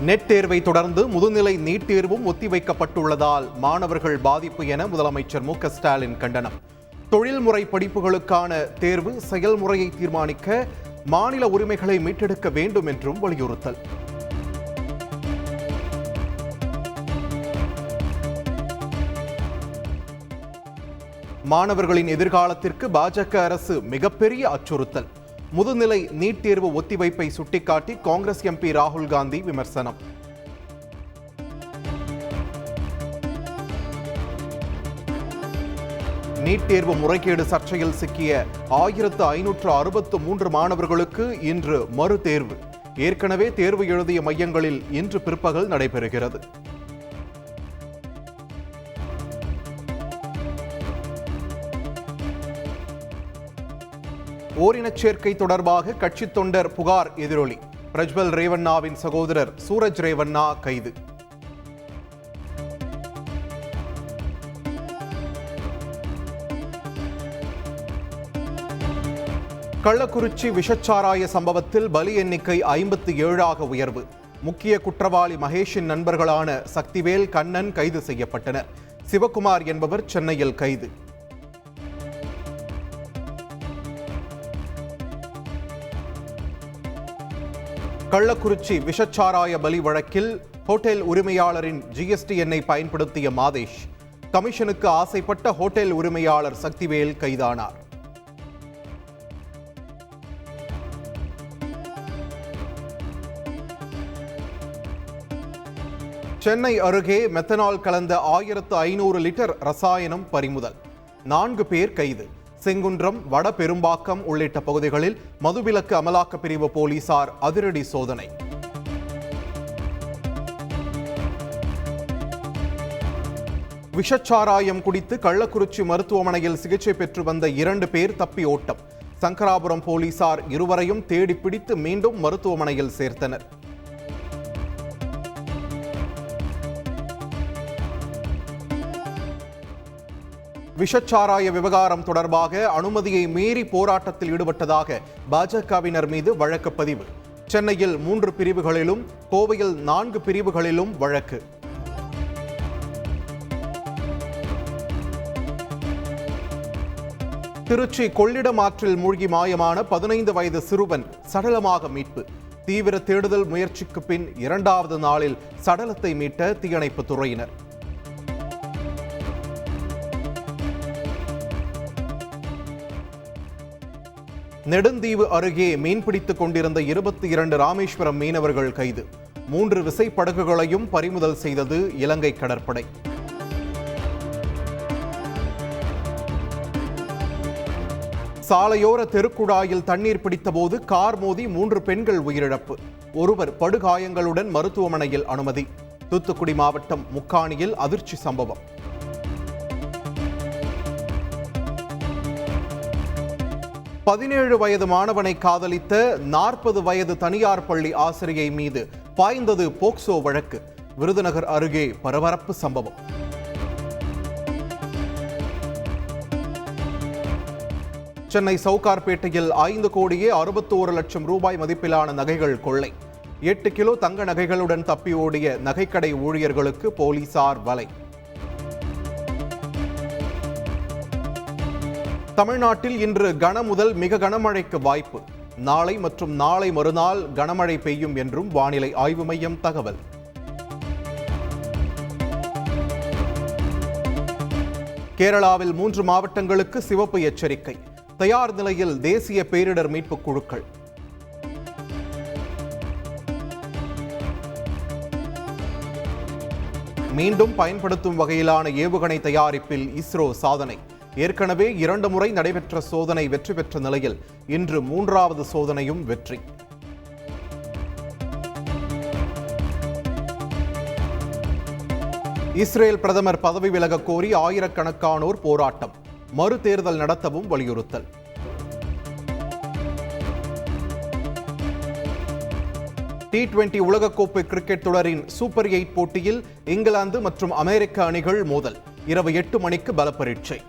Net தேர்வை தொடர்ந்து முதுநிலை நீட் தேர்வும் ஒத்திவைக்கப்பட்டுள்ளதால் மாணவர்கள் பாதிப்பு என முதலமைச்சர் மு.க.ஸ்டாலின் கண்டனம். தொழில்முறை படிப்புகளுக்கான தேர்வு செயல்முறையை தீர்மானிக்க மாநில உரிமைகளை மீட்டெடுக்க வேண்டும் என்றும் வலியுறுத்தல். மாணவர்களின் எதிர்காலத்திற்கு பாஜக அரசு மிகப்பெரிய அச்சுறுத்தல். முதுநிலை நீட் தேர்வு ஒத்திவைப்பை சுட்டிக்காட்டி காங்கிரஸ் எம்பி ராகுல் காந்தி விமர்சனம். நீட் தேர்வு முறைகேடு சர்ச்சையில் சிக்கிய 1563 மாணவர்களுக்கு இன்று மறு தேர்வு. ஏற்கனவே தேர்வு எழுதிய மையங்களில் இன்று பிற்பகல் நடைபெறுகிறது. ஓரினச் சேர்க்கை தொடர்பாக கட்சித் தொண்டர் புகார் எதிரொலி. பிரஜ்வல் ரேவண்ணாவின் சகோதரர் சூரஜ் ரேவண்ணா கைது. கள்ளக்குறிச்சி விஷச்சாராய சம்பவத்தில் பலி எண்ணிக்கை 57ஆக உயர்வு. முக்கிய குற்றவாளி மகேஷின் நண்பர்களான சக்திவேல், கண்ணன் கைது செய்யப்பட்டனர். சிவகுமார் என்பவர் சென்னையில் கைது. கள்ளக்குறிச்சி விஷச்சாராய பலி வழக்கில் ஹோட்டல் உரிமையாளரின் ஜிஎஸ்டி எண்ணை பயன்படுத்திய மாதேஷ், கமிஷனுக்கு ஆசைப்பட்ட ஹோட்டல் உரிமையாளர் சக்திவேல் கைதானார். சென்னை அருகே மெத்தனால் கலந்த 1500 லிட்டர் ரசாயனம் பறிமுதல். 4 பேர் கைது. செங்குன்றம், வடபெரும்பாக்கம் உள்ளிட்ட பகுதிகளில் மதுவிலக்கு அமலாக்க பிரிவு போலீசார் அதிரடி சோதனை. விஷச்சாராயம் குடித்து கள்ளக்குறிச்சி மருத்துவமனையில் சிகிச்சை பெற்று வந்த 2 பேர் தப்பி ஓட்டம். சங்கராபுரம் போலீசார் இருவரையும் தேடி பிடித்து மீண்டும் மருத்துவமனையில் சேர்த்தனர். விஷச்சாராய விவகாரம் தொடர்பாக அனுமதியை மீறி போராட்டத்தில் ஈடுபட்டதாக பாஜகவினர் மீது வழக்கு பதிவு. சென்னையில் 3 பிரிவுகளிலும், கோவையில் 4 பிரிவுகளிலும் வழக்கு. திருச்சி கொள்ளிடம் ஆற்றில் மூழ்கி மாயமான 15 வயது சிறுவன் சடலமாக மீட்பு. தீவிர தேடுதல் முயற்சிக்கு பின் 2வது நாளில் சடலத்தை மீட்ட தீயணைப்புத் துறையினர். நெடுந்தீவு அருகே மீன்பிடித்துக் கொண்டிருந்த 22 ராமேஸ்வரம் மீனவர்கள் கைது. 3 விசைப்படகுகளையும் பறிமுதல் செய்தது இலங்கை கடற்படை. சாலையோர தெருக்குழாயில் தண்ணீர் பிடித்தபோது கார் மோதி 3 பெண்கள் உயிரிழப்பு. ஒருவர் படுகாயங்களுடன் மருத்துவமனையில் அனுமதி. தூத்துக்குடி மாவட்டம் முக்காணியில் அதிர்ச்சி சம்பவம். 17 வயது மாணவனை காதலித்த 40 வயது தனியார் பள்ளி ஆசிரியை மீது பாய்ந்தது போக்சோ வழக்கு. விருதுநகர் அருகே பரபரப்பு சம்பவம். சென்னை சவுகார்பேட்டையில் 5 கோடியே 61 லட்சம் ரூபாய் மதிப்பிலான நகைகள் கொள்ளை. 8 கிலோ தங்க நகைகளுடன் தப்பி ஓடிய நகைக்கடை ஊழியர்களுக்கு போலீசார் வலை. தமிழ்நாட்டில் இன்று கன முதல் மிக கனமழைக்கு வாய்ப்பு. நாளை மற்றும் நாளை மறுநாள் கனமழை பெய்யும் என்றும் வானிலை ஆய்வு மையம் தகவல். கேரளாவில் 3 மாவட்டங்களுக்கு சிவப்பு எச்சரிக்கை. தயார் நிலையில் தேசிய பேரிடர் மீட்புக் குழுக்கள். மீண்டும் பயன்படுத்தும் வகையிலான ஏவுகணை தயாரிப்பில் இஸ்ரோ சாதனை. ஏற்கனவே 2 முறை நடைபெற்ற சோதனை வெற்றி பெற்ற நிலையில் இன்று 3வது சோதனையும் வெற்றி. இஸ்ரேல் பிரதமர் பதவி விலக கோரி ஆயிரக்கணக்கானோர் போராட்டம். மறு தேர்தல் நடத்தவும் வலியுறுத்தல். T20 உலகக்கோப்பை கிரிக்கெட் தொடரின் சூப்பர் 8 போட்டியில் இங்கிலாந்து மற்றும் அமெரிக்க அணிகள் மோதல். இரவு 8 மணிக்கு பலப்பரீட்சை.